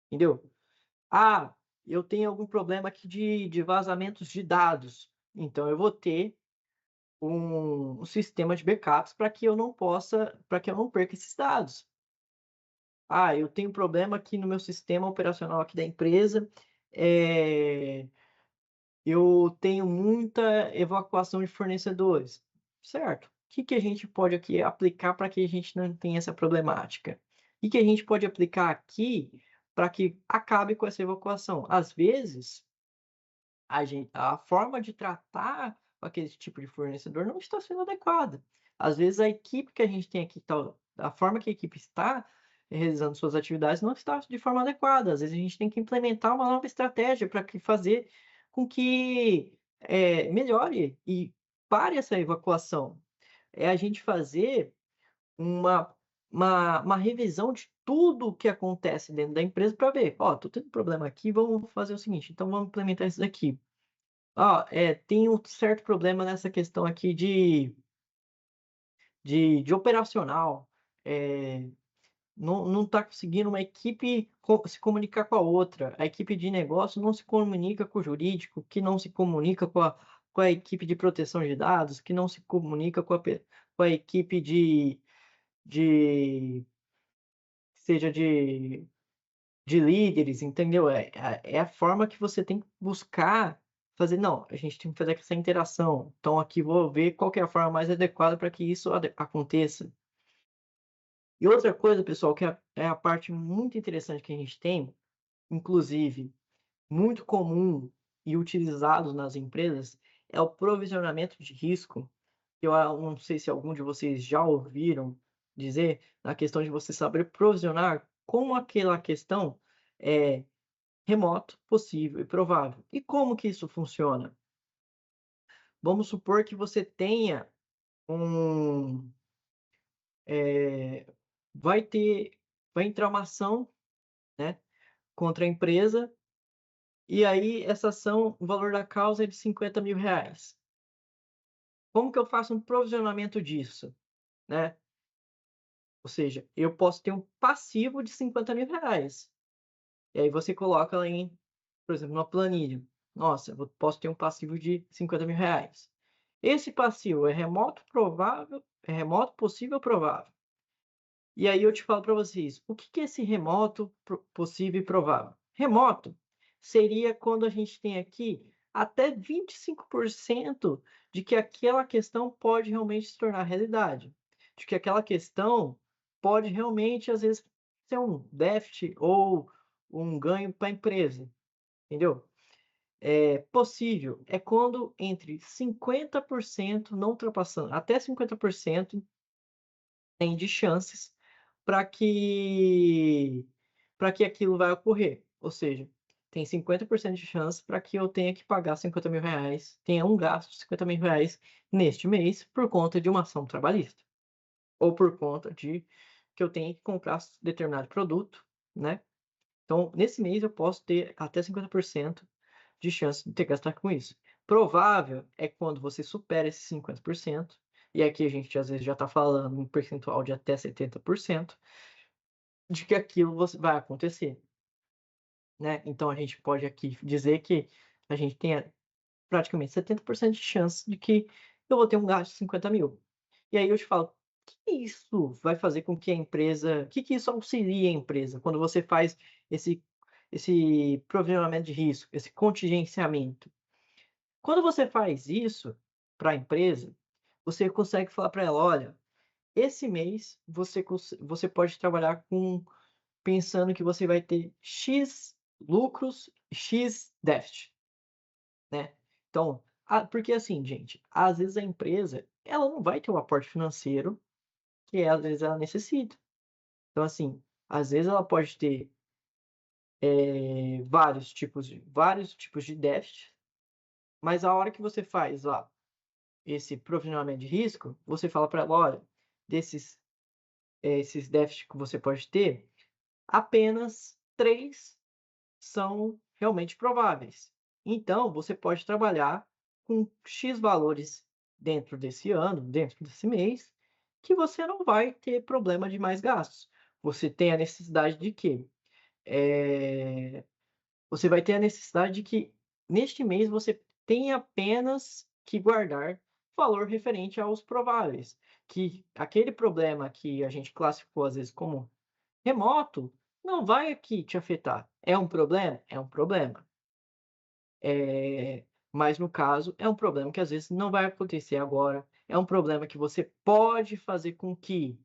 entendeu? Ah, eu tenho algum problema aqui de vazamentos de dados, então eu vou ter um sistema de backups para que eu não perca esses dados. Ah, eu tenho problema aqui no meu sistema operacional aqui da empresa, eh, eu tenho muita evacuação de fornecedores, certo. O que que a gente pode aqui aplicar para que a gente não tenha essa problemática? O que que a gente pode aplicar aqui para que acabe com essa evacuação? Às vezes, a forma de tratar com aquele tipo de fornecedor não está sendo adequada. Às vezes a equipe que a gente tem aqui, tal a forma que a equipe está realizando suas atividades não está de forma adequada. Às vezes a gente tem que implementar uma nova estratégia para que fazer com que, melhore e pare essa evacuação. É a gente fazer uma uma revisão de tudo o que acontece dentro da empresa para ver: "Ó, tô tendo problema aqui, vamos fazer o seguinte, então vamos implementar isso daqui". Ó, tem um certo problema nessa questão aqui de operacional, não está conseguindo uma equipe se comunicar com a outra, a equipe de negócio não se comunica com o jurídico, que não se comunica com a equipe de proteção de dados, que não se comunica com a equipe de seja de líderes, entendeu? É a forma que você tem que buscar fazer: "Não, a gente tem que fazer essa interação, então aqui vou ver qual que é a forma mais adequada para que isso aconteça". E outra coisa, pessoal, que é a parte muito interessante que a gente tem, inclusive muito comum e utilizado nas empresas, é o provisionamento de risco. Eu não sei se algum de vocês já ouviram dizer, na questão de você saber provisionar como aquela questão é remoto, possível e provável. E como que isso funciona? Vamos supor que você tenha um, vai ter vai entrar uma ação né, contra a empresa, e aí essa ação, o valor da causa é de R$ 50.000. Como que eu faço um provisionamento disso, né? Ou seja, eu posso ter um passivo de R$ 50.000. E aí você coloca lá em, por exemplo, uma planilha. Nossa, eu posso ter um passivo de R$ 50.000. Esse passivo é remoto provável, é remoto possível provável. E aí eu te falo para vocês, o que que é esse remoto possível e provável? Remoto seria quando a gente tem aqui até 25% de que aquela questão pode realmente se tornar realidade, de que aquela questão pode realmente, às vezes, ser um déficit ou um ganho para a empresa, entendeu? Possível é quando entre 50%, não ultrapassando, até 50% tem de chances para que aquilo vai ocorrer. Ou seja, tem 50% de chance para que eu tenha que pagar R$ 50.000, tenha um gasto de R$ 50.000 neste mês por conta de uma ação trabalhista, ou por conta de que eu tenha que comprar determinado produto, né. Então, nesse mês eu posso ter até 50% de chance de ter que gastar com isso. Provável é quando você supera esses 50%, e aqui a gente às vezes já está falando um percentual de até 70%, de que aquilo vai acontecer, né. Então a gente pode aqui dizer que a gente tem praticamente 70% de chance de que eu vou ter um gasto de 50.000. E aí eu te falo, o que isso vai fazer com que a empresa, o que que isso auxilia a empresa quando você faz esse provisionamento de risco, esse contingenciamento? Quando você faz isso para a empresa, você consegue falar para ela: "Olha, esse mês você pode trabalhar com pensando que você vai ter X lucros, X déficit", né. Então, porque assim, gente, às vezes a empresa, ela não vai ter o aporte financeiro que às vezes ela necessita. Então assim, às vezes ela pode ter, vários tipos de déficit, mas a hora que você faz lá esse provisionamento de risco, você fala para ela: "Olha, desses, esses déficits que você pode ter, apenas 3 são realmente prováveis. Então, você pode trabalhar com X valores dentro desse ano, dentro desse mês, que você não vai ter problema de mais gastos. Você tem a necessidade de quê? Eh, Você vai ter a necessidade de que neste mês você tem apenas que guardar valor referente aos prováveis, que aquele problema que a gente classificou às vezes como remoto, não vai aqui te afetar. É um problema? É um problema. Mas no caso, é um problema que às vezes não vai acontecer agora, é um problema que você pode fazer com que,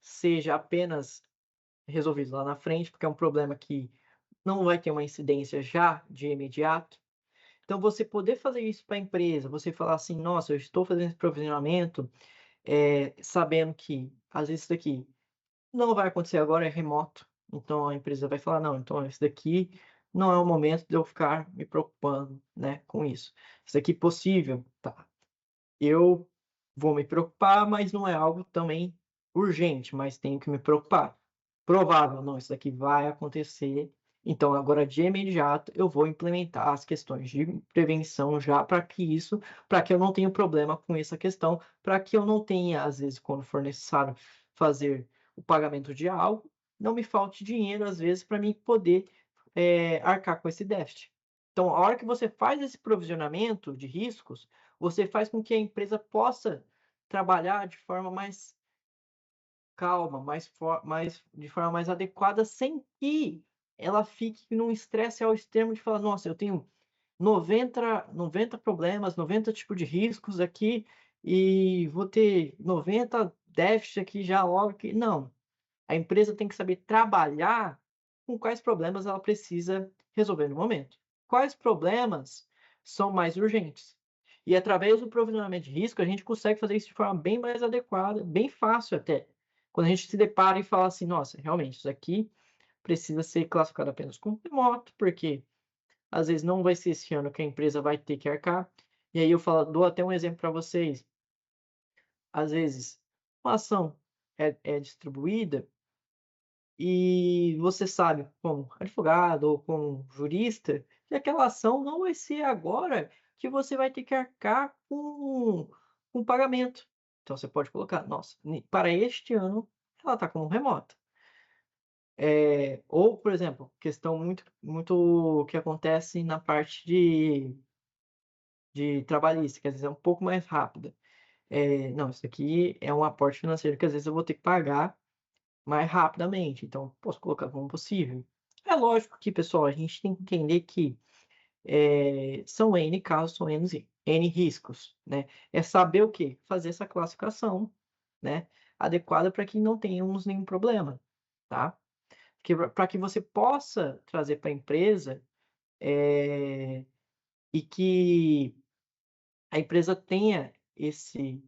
seja apenas resolvido lá na frente, porque é um problema que não vai ter uma incidência já de imediato. Então você poder fazer isso para a empresa, você falar assim: "Nossa, eu estou fazendo esse provisionamento, sabendo que às vezes isso daqui não vai acontecer agora, é remoto". Então a empresa vai falar: "Não, então esse daqui não é o momento de eu ficar me preocupando, né, com isso. Isso aqui possível, tá, eu vou me preocupar, mas não é algo também urgente, mas tenho que me preocupar. Provável, não, isso daqui vai acontecer, então agora de imediato eu vou implementar as questões de prevenção já para que eu não tenha problema com essa questão, para que eu não tenha, às vezes, quando for necessário fazer o pagamento de algo, não me falte dinheiro, às vezes, para mim poder, arcar com esse déficit". Então, a hora que você faz esse provisionamento de riscos, você faz com que a empresa possa trabalhar de forma mais calma, de forma mais adequada, sem que ela fique num estresse ao extremo de falar: "Nossa, eu tenho 90 problemas, 90 tipos de riscos aqui, e vou ter 90 déficits aqui já logo que", não. A empresa tem que saber trabalhar com quais problemas ela precisa resolver no momento. Quais problemas são mais urgentes. E através do provisionamento de risco, a gente consegue fazer isso de forma bem mais adequada, bem fácil até. Quando a gente se depara e fala assim: "Nossa, realmente isso aqui precisa ser classificado apenas como remoto, porque às vezes não vai ser esse ano que a empresa vai ter que arcar". E aí eu falo, dou até um exemplo para vocês. Às vezes, uma ação é distribuída e você sabe, como advogado ou como jurista, que aquela ação não vai ser agora que você vai ter que arcar com o pagamento. Então você pode colocar: "Nossa, para este ano ela está como remota". Ou, por exemplo, questão muito que acontece na parte de trabalhista, que às vezes é um pouco mais rápida. Não, isso aqui é um aporte financeiro que às vezes eu vou ter que pagar mais rapidamente, então posso colocar como possível. É lógico que, pessoal, a gente tem que entender que, são N casos, são N riscos, né. É saber o quê? Fazer essa classificação, né, adequada para que não tenhamos nenhum problema, tá. Que para que você possa trazer para a empresa, eh, e que a empresa tenha esse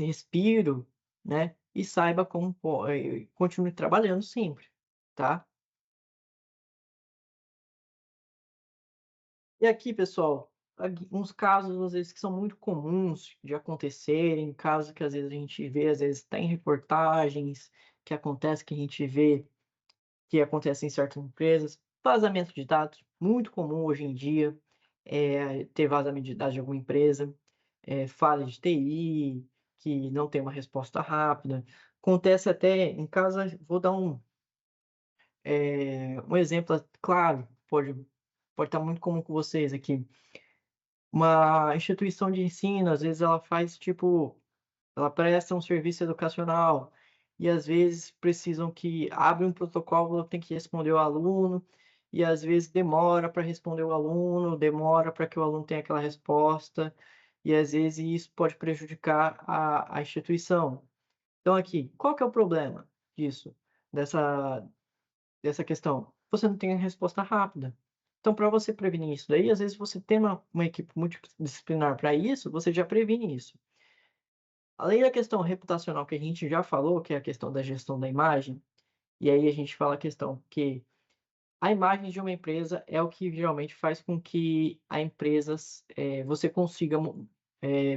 respiro, né, e saiba como continue trabalhando sempre, tá. E aqui, pessoal, uns casos, às vezes, que são muito comuns de acontecerem, casos que às vezes a gente vê, às vezes, tá em reportagens, que acontece, que a gente vê que acontece em certas empresas. Vazamento de dados, muito comum hoje em dia, ter vazamento de dados de alguma empresa, falha de TI, que não tem uma resposta rápida. Acontece até em casa, vou dar um exemplo claro, pode estar muito comum com vocês aqui. Uma instituição de ensino, às vezes ela faz tipo, ela presta um serviço educacional e às vezes precisam que abre um protocolo, tem que responder o aluno, e às vezes demora para responder o aluno, demora para que o aluno tenha aquela resposta, e às vezes isso pode prejudicar a instituição. Então aqui, qual que é o problema disso? Dessa dessa questão? Você não tem a resposta rápida. Então, para você prevenir isso daí, às vezes você tem uma equipe multidisciplinar para isso, você já previne isso. Além da questão reputacional que a gente já falou, que é a questão da gestão da imagem, e aí a gente fala a questão que a imagem de uma empresa é o que geralmente faz com que a empresa, você consiga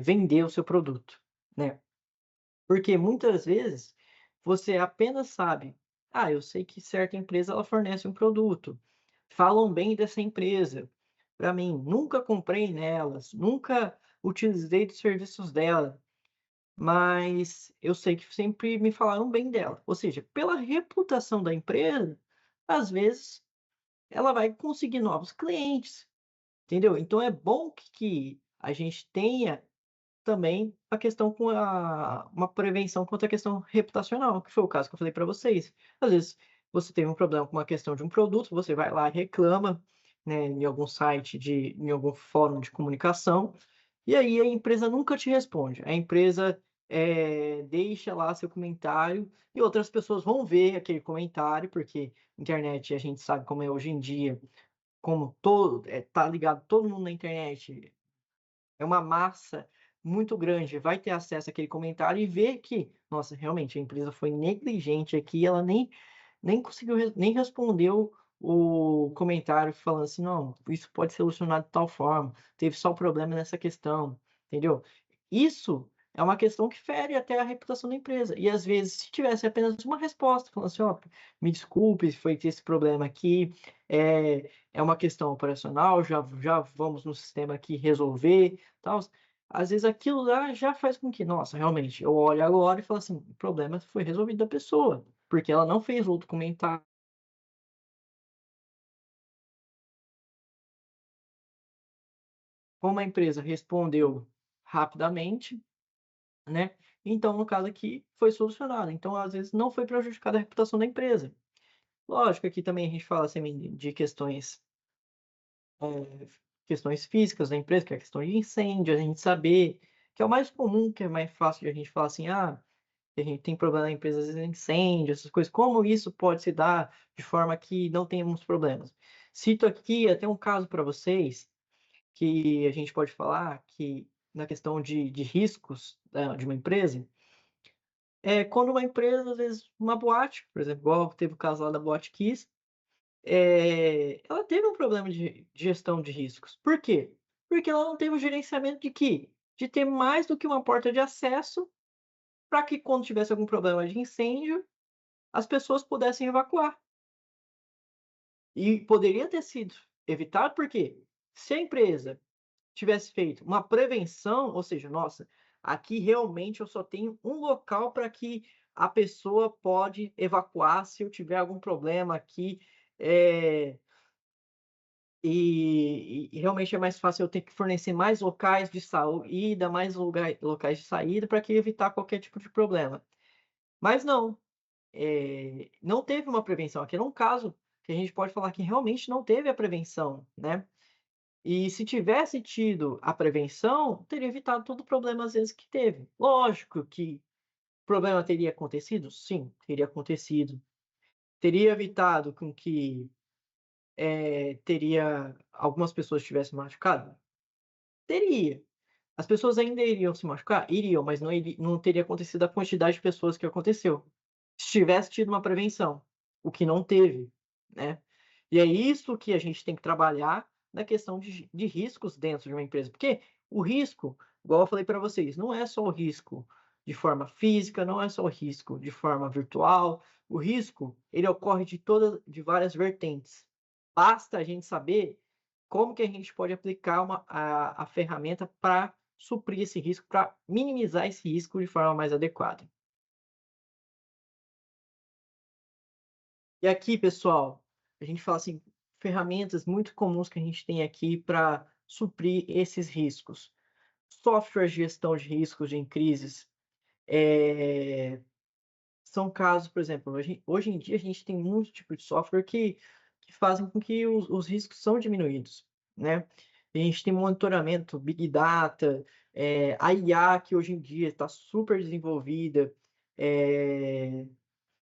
vender o seu produto, né. Porque muitas vezes você apenas sabe: "Ah, eu sei que certa empresa ela fornece um produto, falam bem dessa empresa para mim, nunca comprei nelas, nunca utilizei dos serviços dela, mas eu sei que sempre me falaram bem dela". Ou seja, pela reputação da empresa, às vezes ela vai conseguir novos clientes, entendeu? Então é bom que a gente tenha também a questão com uma prevenção contra a questão reputacional, que foi o caso que eu falei para vocês. Às vezes, você teve um problema com uma questão de um produto, você vai lá e reclama, né, em algum site em algum fórum de comunicação, e aí a empresa nunca te responde. A empresa, deixa lá seu comentário e outras pessoas vão ver aquele comentário, porque internet a gente sabe como é hoje em dia, como tá ligado todo mundo na internet, é uma massa muito grande, vai ter acesso àquele comentário e ver que, nossa, realmente a empresa foi negligente aqui, ela nem conseguiu nem respondeu o comentário falando assim: "Não, isso pode ser solucionado de tal forma, teve só problema nessa questão", entendeu? Isso é uma questão que fere até a reputação da empresa. E às vezes, se tivesse apenas uma resposta falando assim: "Ó, me desculpe, foi ter esse problema aqui, é uma questão operacional, já vamos no sistema aqui resolver", tals. Às vezes aquilo lá já faz com que, nossa, realmente, eu olho agora e falo assim: "O problema foi resolvido da pessoa, porque ela não fez outro comentário, como a empresa respondeu rapidamente, né, então no caso aqui foi solucionado". Então, às vezes, não foi prejudicada a reputação da empresa. Lógico, aqui também a gente fala também de questões físicas da empresa, que é a questão de incêndio, a gente saber, que é o mais comum, que é mais fácil de a gente falar assim: "Ah, a gente tem problema na empresa, às vezes, incêndio, essas coisas, como isso pode se dar de forma que não tenhamos problemas?". Cito aqui até um caso para vocês, que a gente pode falar que na questão de riscos de uma empresa, quando uma empresa, às vezes, uma boate, por exemplo, igual teve o caso lá da Boate Kiss, ela teve um problema de gestão de riscos. Por quê? Porque ela não teve o gerenciamento de quê? De ter mais do que uma porta de acesso, para que quando tivesse algum problema de incêndio, as pessoas pudessem evacuar. E poderia ter sido evitado, porque se a empresa tivesse feito uma prevenção, ou seja, nossa, aqui realmente eu só tenho um local para que a pessoa pode evacuar se eu tiver algum problema aqui, eh, e realmente é mais fácil eu ter que fornecer mais locais de saída, mais locais de saída para que evitar qualquer tipo de problema. Mas não, não teve uma prevenção. Aqui é um caso que a gente pode falar que realmente não teve a prevenção, né. E se tivesse tido a prevenção, teria evitado todo o problema às vezes que teve. Lógico que o problema teria acontecido? Sim, teria acontecido. Teria evitado com que, teria algumas pessoas tivessem machucado? Teria. As pessoas ainda iriam se machucar? Iriam, mas não teria acontecido a quantidade de pessoas que aconteceu. Se tivesse tido uma prevenção, o que não teve, né. E é isso que a gente tem que trabalhar na questão de riscos dentro de uma empresa, porque o risco, igual eu falei para vocês, não é só o risco de forma física, não é só o risco de forma virtual, o risco, ele ocorre de várias vertentes. Basta a gente saber como que a gente pode aplicar a ferramenta para suprir esse risco, para minimizar esse risco de forma mais adequada. E aqui, pessoal, a gente fala assim, ferramentas muito comuns que a gente tem aqui para suprir esses riscos. Software de gestão de riscos em crises, eh, são casos, por exemplo, hoje em dia a gente tem muitos tipos de software que fazem com que os riscos são diminuídos, né. A gente tem monitoramento, Big Data, a IA que hoje em dia está super desenvolvida.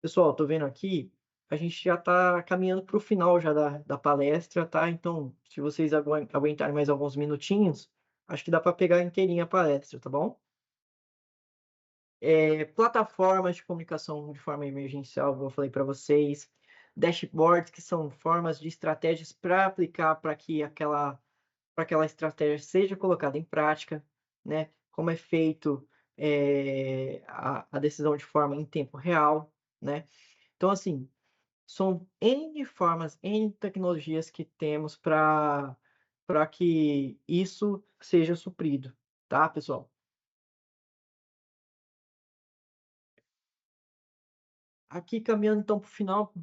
Pessoal, estou vendo aqui, a gente já está caminhando para o final já da palestra, tá. Então, se vocês aguentarem mais alguns minutinhos, acho que dá para pegar inteirinha a palestra, tá bom? Plataformas de comunicação de forma emergencial, como eu falei para vocês, dashboards, que são formas de estratégias para aplicar para aquela estratégia seja colocada em prática, né, como é feito, a decisão de forma em tempo real, né. Então, assim, são N formas, N tecnologias que temos para que isso seja suprido, tá, pessoal? Aqui caminhando então para o final,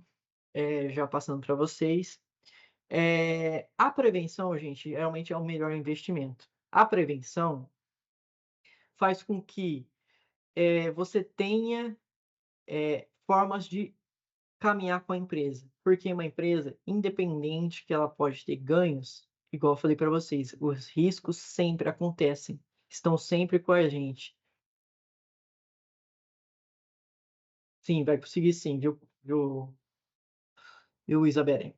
já passando para vocês. A prevenção, gente, realmente é o melhor investimento. A prevenção faz com que, você tenha, formas de caminhar com a empresa, porque uma empresa, independente que ela pode ter ganhos, igual eu falei para vocês, os riscos sempre acontecem, estão sempre com a gente. Sim, vai conseguir sim, viu, Isabelle?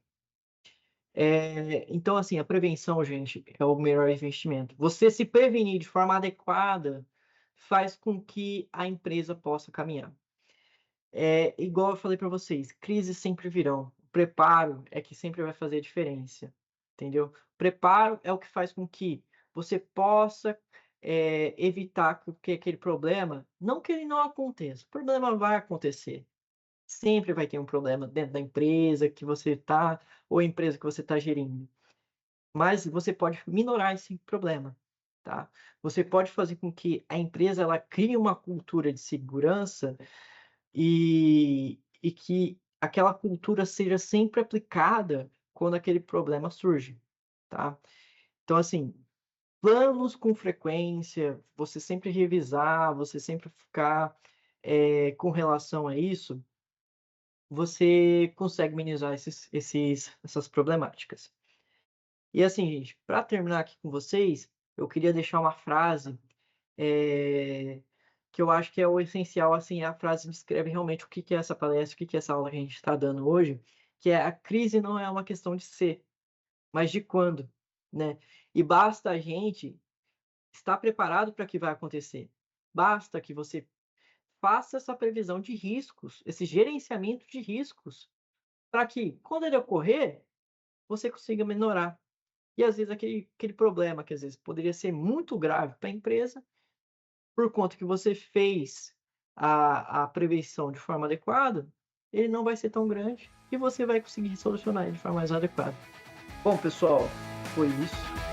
Então, assim, a prevenção, gente, é o melhor investimento. Você se prevenir de forma adequada faz com que a empresa possa caminhar. Igual eu falei para vocês, crises sempre virão. O preparo é que sempre vai fazer a diferença, entendeu? Preparo é o que faz com que você possa, evitar que aquele problema, não que ele não aconteça, o problema vai acontecer. Sempre vai ter um problema dentro da empresa que você está ou a empresa que você está gerindo. Mas você pode minorar esse problema, tá. Você pode fazer com que a empresa ela crie uma cultura de segurança e que aquela cultura seja sempre aplicada quando aquele problema surge, tá. Então, assim, planos com frequência, você sempre revisar, você sempre ficar, com relação a isso, você consegue minimizar essas problemáticas. E assim, gente, para terminar aqui com vocês, eu queria deixar uma frase, eh, que eu acho que é o essencial, assim, a frase descreve realmente o que que é essa palestra, o que que é essa aula que a gente está dando hoje, que é: "A crise não é uma questão de ser, mas de quando", né. E basta a gente estar preparado para o que vai acontecer. Basta que você faça essa previsão de riscos, esse gerenciamento de riscos, para que, quando ele ocorrer, você consiga minorar. E às vezes aquele problema que às vezes poderia ser muito grave para a empresa, por conta que você fez a prevenção de forma adequada, ele não vai ser tão grande e você vai conseguir solucionar ele de forma mais adequada. Bom, pessoal, foi isso.